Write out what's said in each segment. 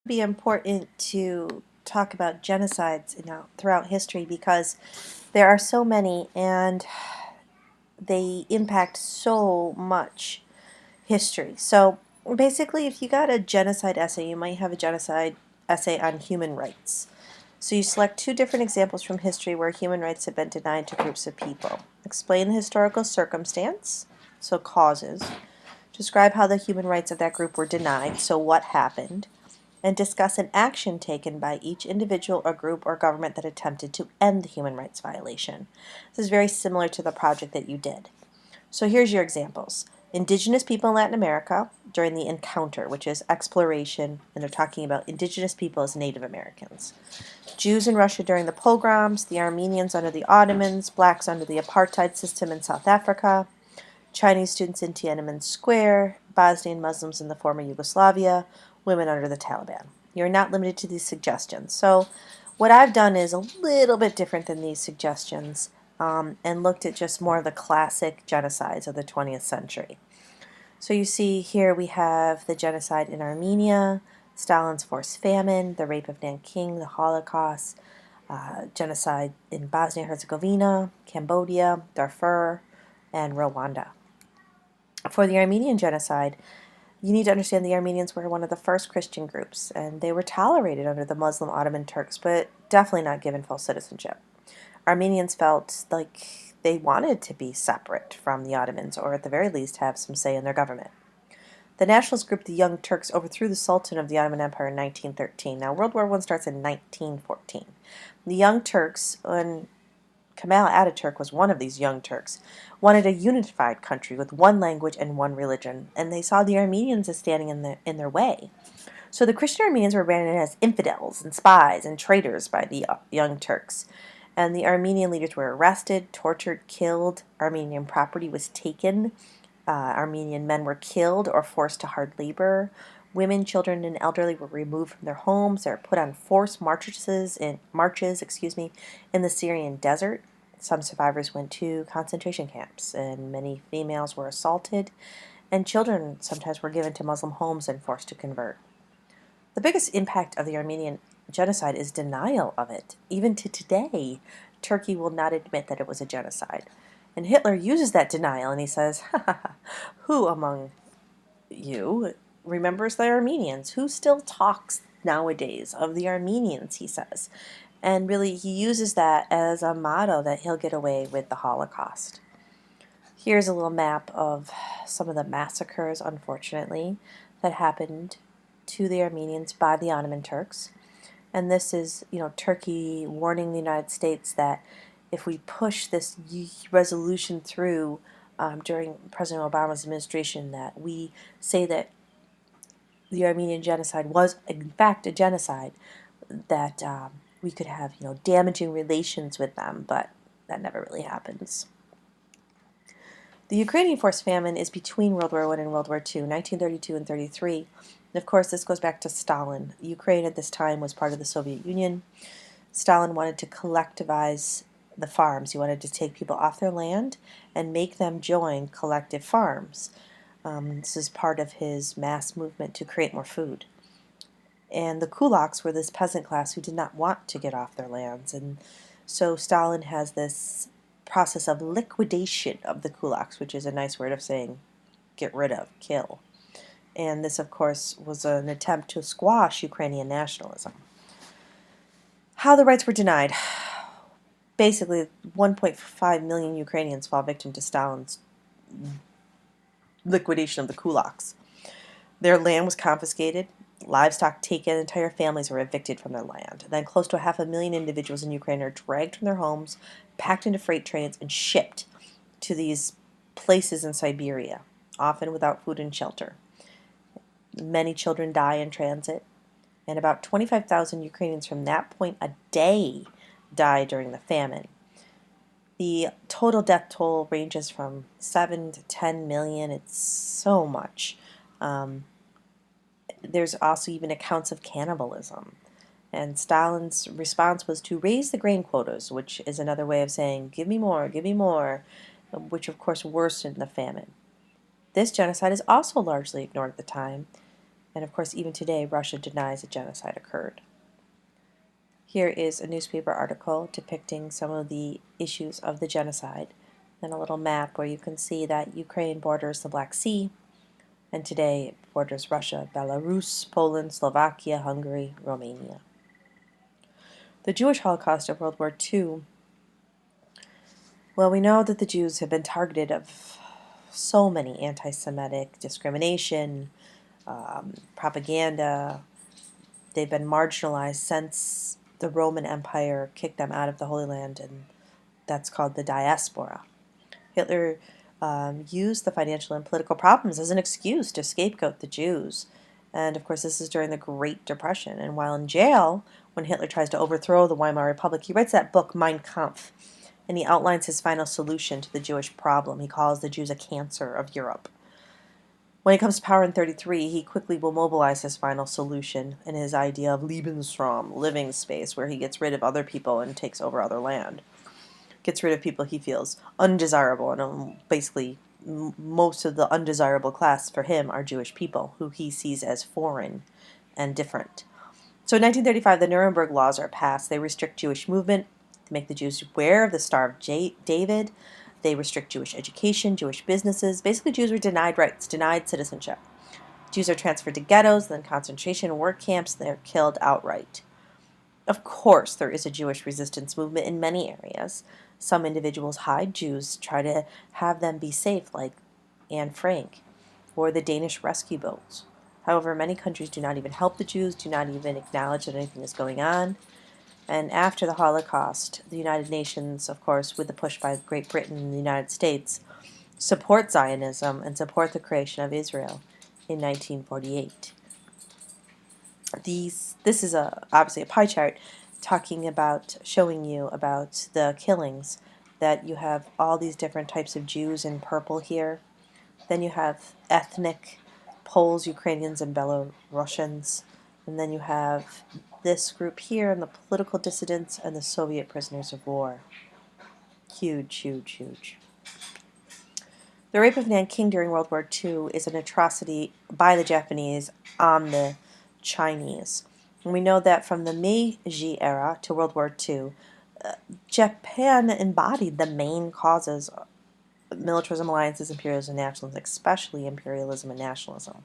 Be important to talk about genocides throughout history because there are so many and they impact so much history. So basically, if you got a genocide essay, you might have a genocide essay on human rights. So you select two different examples from history where human rights have been denied to groups of people. Explain the historical circumstance, so causes. Describe how the human rights of that group were denied, so what happened, and discuss an action taken by each individual or group or government that attempted to end the human rights violation. This is very similar to the project that you did. So here's your examples. Indigenous people in Latin America during the encounter, which is exploration, and they're talking about indigenous people as Native Americans. Jews in Russia during the pogroms, the Armenians under the Ottomans, blacks under the apartheid system in South Africa, Chinese students in Tiananmen Square, Bosnian Muslims in the former Yugoslavia, women under the Taliban. You're not limited to these suggestions. So what I've done is a little bit different than these suggestions and looked at just more of the classic genocides of the 20th century. So you see here we have the genocide in Armenia, Stalin's forced famine, the rape of Nanking, the Holocaust, genocide in Bosnia-Herzegovina, Cambodia, Darfur, and Rwanda. For the Armenian genocide, you need to understand the Armenians were one of the first Christian groups, and they were tolerated under the Muslim Ottoman Turks, but definitely not given full citizenship. Armenians felt like they wanted to be separate from the Ottomans, or at the very least have some say in their government. The nationalist group, the Young Turks, overthrew the Sultan of the Ottoman Empire in 1913. Now, World War I starts in 1914. The Young Turks, and Kemal Ataturk was one of these Young Turks, wanted a unified country with one language and one religion, and they saw the Armenians as standing in their way. So the Christian Armenians were branded as infidels and spies and traitors by the Young Turks. And the Armenian leaders were arrested, tortured, killed. Armenian property was taken. Armenian men were killed or forced to hard labor. Women, children, and elderly were removed from their homes. They were put on forced marches in the Syrian desert. Some survivors went to concentration camps, and many females were assaulted, and children sometimes were given to Muslim homes and forced to convert. The biggest impact of the Armenian genocide is denial of it. Even to today, Turkey will not admit that it was a genocide. And Hitler uses that denial and he says, ha ha ha, who among you remembers the Armenians? Who still talks nowadays of the Armenians, he says. And really, he uses that as a motto that he'll get away with the Holocaust. Here's a little map of some of the massacres, unfortunately, that happened to the Armenians by the Ottoman Turks. And this is, Turkey warning the United States that if we push this resolution through during President Obama's administration, that we say that the Armenian genocide was, in fact, a genocide, that we could have, damaging relations with them, but that never really happens. The Ukrainian forced famine is between World War I and World War II, 1932 and 33. And of course, this goes back to Stalin. Ukraine at this time was part of the Soviet Union. Stalin wanted to collectivize the farms. He wanted to take people off their land and make them join collective farms. This is part of his mass movement to create more food. And the kulaks were this peasant class who did not want to get off their lands. And so Stalin has this process of liquidation of the kulaks, which is a nice word of saying get rid of, kill. And this, of course, was an attempt to squash Ukrainian nationalism. How the rights were denied. Basically, 1.5 million Ukrainians fall victim to Stalin's liquidation of the kulaks. Their land was confiscated, livestock taken, entire families were evicted from their land. Then close to 500,000 individuals in Ukraine are dragged from their homes, packed into freight trains, and shipped to these places in Siberia, often without food and shelter. Many children die in transit, and about 25,000 Ukrainians from that point a day die during the famine. The total death toll ranges from 7 to 10 million. It's so much. There's also even accounts of cannibalism. And Stalin's response was to raise the grain quotas, which is another way of saying, give me more, which of course worsened the famine. This genocide is also largely ignored at the time. And of course, even today, Russia denies a genocide occurred. Here is a newspaper article depicting some of the issues of the genocide, and a little map where you can see that Ukraine borders the Black Sea, and today it borders Russia, Belarus, Poland, Slovakia, Hungary, Romania. The Jewish Holocaust of World War II. Well, we know that the Jews have been targeted of so many anti-Semitic discrimination, propaganda. They've been marginalized since the Roman Empire kicked them out of the Holy Land, and that's called the diaspora. Hitler used the financial and political problems as an excuse to scapegoat the Jews. And of course, this is during the Great Depression. And while in jail, when Hitler tries to overthrow the Weimar Republic, he writes that book, Mein Kampf, and he outlines his final solution to the Jewish problem. He calls the Jews a cancer of Europe. When he comes to power in 1933, he quickly will mobilize his final solution in his idea of Lebensraum, living space, where he gets rid of other people and takes over other land. Gets rid of people he feels undesirable, and basically most of the undesirable class for him are Jewish people, who he sees as foreign and different. So in 1935, the Nuremberg laws are passed. They restrict Jewish movement. They make the Jews aware of the Star of David. They restrict Jewish education, Jewish businesses. Basically, Jews were denied rights, denied citizenship. Jews are transferred to ghettos, then concentration work camps, and they're killed outright. Of course, there is a Jewish resistance movement in many areas. Some individuals hide Jews, try to have them be safe, like Anne Frank or the Danish rescue boats. However, many countries do not even help the Jews, do not even acknowledge that anything is going on. And after the Holocaust, the United Nations, of course, with the push by Great Britain and the United States, support Zionism and support the creation of Israel in 1948. This is obviously a pie chart talking about, showing you about the killings, that you have all these different types of Jews in purple here. Then you have ethnic Poles, Ukrainians, and Belarusians. And then you have this group here, and the political dissidents and the Soviet prisoners of war. Huge, huge, huge. The rape of Nanking during World War II is an atrocity by the Japanese on the Chinese. And we know that from the Meiji era to World War II, Japan embodied the main causes: militarism, alliances, imperialism, and nationalism, especially imperialism and nationalism.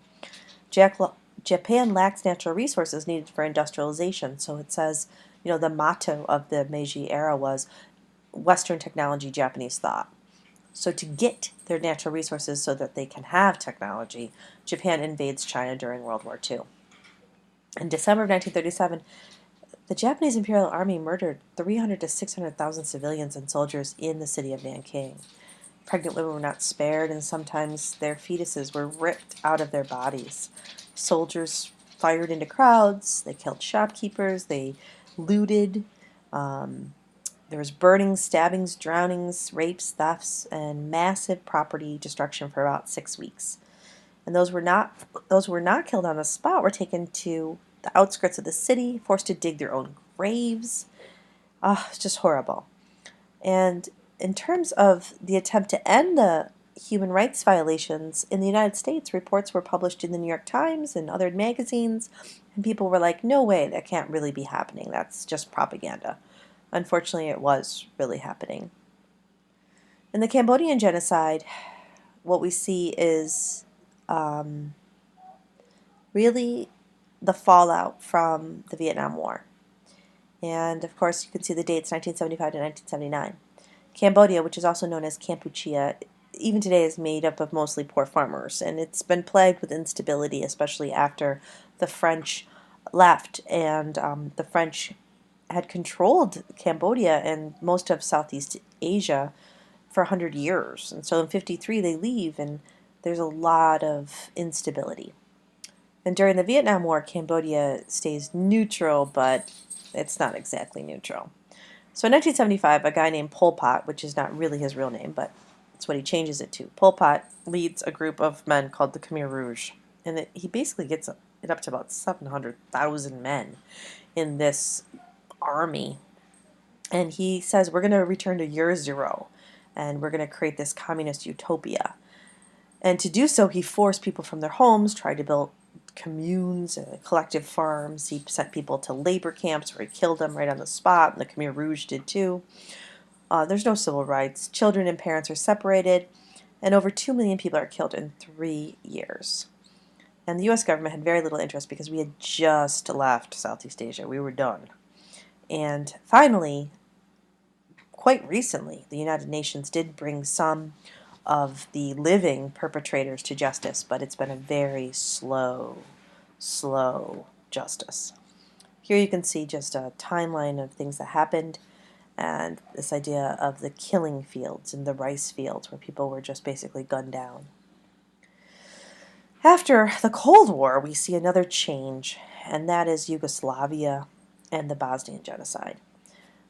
Japan lacks natural resources needed for industrialization, so it says, the motto of the Meiji era was Western technology, Japanese thought. So to get their natural resources so that they can have technology, Japan invades China during World War II. In December of 1937, the Japanese Imperial Army murdered 300 to 600,000 civilians and soldiers in the city of Nanking. Pregnant women were not spared, and sometimes their fetuses were ripped out of their bodies. Soldiers fired into crowds, they killed shopkeepers, they looted. There was burnings, stabbings, drownings, rapes, thefts, and massive property destruction for about 6 weeks. And those who were not killed on the spot were taken to the outskirts of the city, forced to dig their own graves. It's just horrible. And in terms of the attempt to end the human rights violations in the United States, reports were published in the New York Times and other magazines, and people were like, no way, that can't really be happening. That's just propaganda. Unfortunately, it was really happening. In the Cambodian genocide, what we see is really the fallout from the Vietnam War. And of course, you can see the dates 1975 to 1979. Cambodia, which is also known as Kampuchea, even today is made up of mostly poor farmers, and it's been plagued with instability, especially after the French left, and the French had controlled Cambodia and most of Southeast Asia for 100 years. And so in 1953 they leave, and there's a lot of instability. And during the Vietnam War, Cambodia stays neutral, but it's not exactly neutral. So in 1975, a guy named Pol Pot, which is not really his real name, but it's what he changes it to, Pol Pot leads a group of men called the Khmer Rouge. And he basically gets it up to about 700,000 men in this army. And he says, we're going to return to year zero, and we're going to create this communist utopia. And to do so, he forced people from their homes, tried to communes, collective farms. He sent people to labor camps where he killed them right on the spot, and the Khmer Rouge did too. There's no civil rights. Children and parents are separated, and over 2 million people are killed in 3 years. And the U.S. government had very little interest because we had just left Southeast Asia. We were done. And finally, quite recently, the United Nations did bring some of the living perpetrators to justice, but it's been a very slow justice. Here you can see just a timeline of things that happened and this idea of the killing fields and the rice fields where people were just basically gunned down. After the Cold War, we see another change, and that is Yugoslavia and the Bosnian genocide.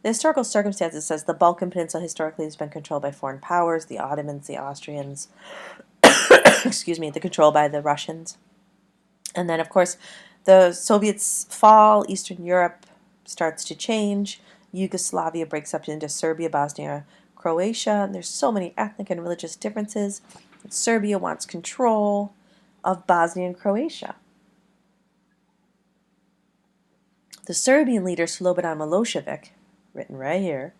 The historical circumstances says the Balkan Peninsula historically has been controlled by foreign powers, the Ottomans, the Austrians, excuse me, the control by the Russians. And then, of course, the Soviets fall, Eastern Europe starts to change, Yugoslavia breaks up into Serbia, Bosnia, Croatia, and there's so many ethnic and religious differences. Serbia wants control of Bosnia and Croatia. The Serbian leader Slobodan Milosevic, written right here,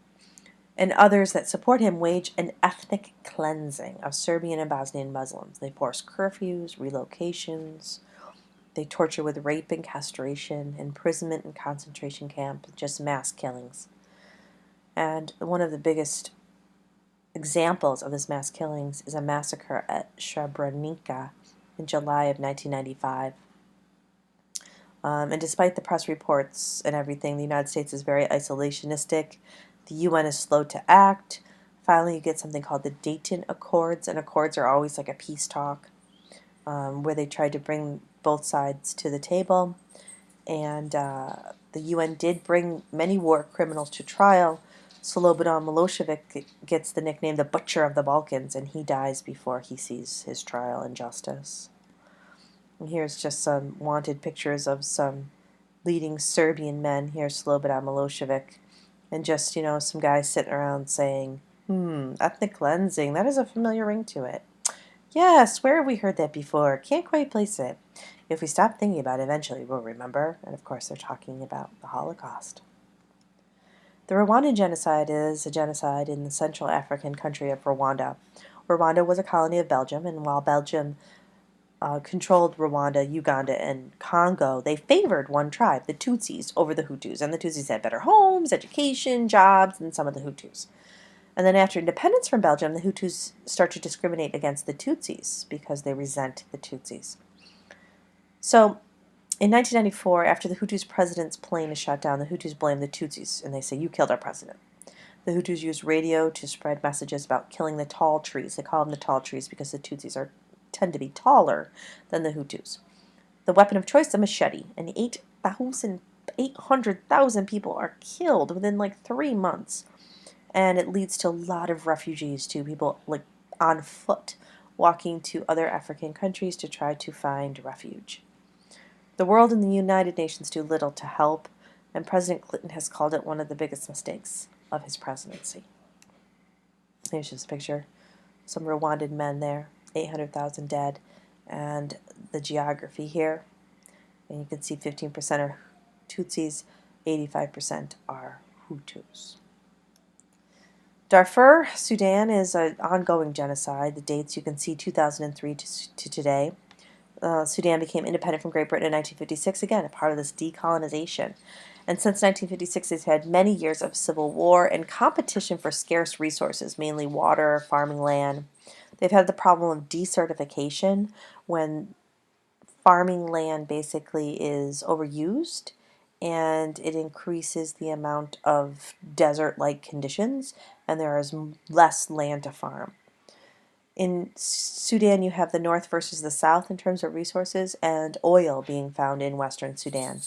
and others that support him wage an ethnic cleansing of Serbian and Bosnian Muslims. They force curfews, relocations, they torture with rape and castration, imprisonment in concentration camps, just mass killings. And one of the biggest examples of this mass killings is a massacre at Srebrenica in July of 1995. And despite the press reports and everything, the United States is very isolationistic. The UN is slow to act. Finally, you get something called the Dayton Accords, and accords are always like a peace talk where they tried to bring both sides to the table. And the UN did bring many war criminals to trial. Slobodan Milosevic gets the nickname the Butcher of the Balkans, and he dies before he sees his trial and justice. And here's just some wanted pictures of some leading Serbian men. Here's Slobodan Milosevic. And just, some guys sitting around saying, ethnic cleansing, that has a familiar ring to it. Yes, where have we heard that before? Can't quite place it. If we stop thinking about it, eventually we'll remember. And of course, they're talking about the Holocaust. The Rwandan genocide is a genocide in the Central African country of Rwanda. Rwanda was a colony of Belgium, and while Belgium controlled Rwanda, Uganda, and Congo, they favored one tribe, the Tutsis, over the Hutus. And the Tutsis had better homes, education, jobs than some of the Hutus. And then after independence from Belgium, the Hutus start to discriminate against the Tutsis because they resent the Tutsis. So in 1994, after the Hutus' president's plane is shot down, the Hutus blame the Tutsis, and they say, you killed our president. The Hutus use radio to spread messages about killing the tall trees. They call them the tall trees because the Tutsis tend to be taller than the Hutus. The weapon of choice, a machete, and 800,000 people are killed within like 3 months. And it leads to a lot of refugees too, people like on foot walking to other African countries to try to find refuge. The world and the United Nations do little to help, and President Clinton has called it one of the biggest mistakes of his presidency. Here's just a picture. Some Rwandan men there, 800,000 dead, and the geography here. And you can see 15% are Tutsis, 85% are Hutus. Darfur, Sudan is an ongoing genocide. The dates you can see 2003 to today. Sudan became independent from Great Britain in 1956, again, a part of this decolonization. And since 1956, it's had many years of civil war and competition for scarce resources, mainly water, farming land. They've had the problem of desertification, when farming land basically is overused and it increases the amount of desert-like conditions, and there is less land to farm. In Sudan, you have the north versus the south in terms of resources, and oil being found in western Sudan.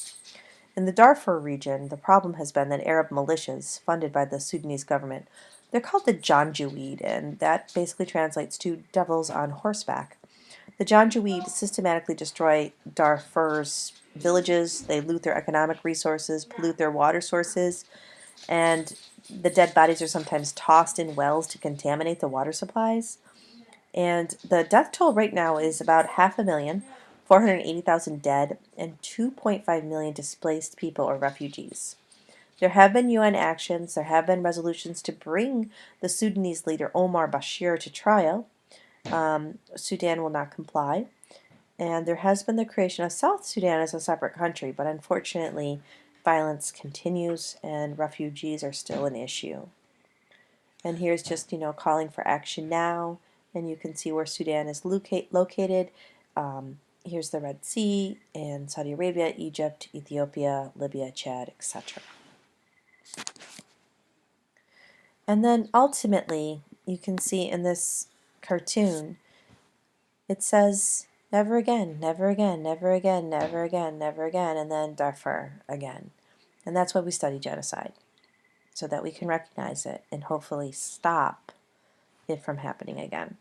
In the Darfur region, the problem has been that Arab militias, funded by the Sudanese government, they're called the Janjaweed, and that basically translates to devils on horseback. The Janjaweed systematically destroy Darfur's villages. They loot their economic resources, pollute their water sources, and the dead bodies are sometimes tossed in wells to contaminate the water supplies. And the death toll right now is about 500,000, 480,000 dead, and 2.5 million displaced people or refugees. There have been UN actions, there have been resolutions to bring the Sudanese leader Omar Bashir to trial. Sudan will not comply. And there has been the creation of South Sudan as a separate country, but unfortunately, violence continues and refugees are still an issue. And here's just, calling for action now, and you can see where Sudan is located. Here's the Red Sea, and Saudi Arabia, Egypt, Ethiopia, Libya, Chad, etc. And then ultimately, you can see in this cartoon, it says, never again, never again, never again, never again, never again, and then Darfur again. And that's why we study genocide, so that we can recognize it and hopefully stop it from happening again.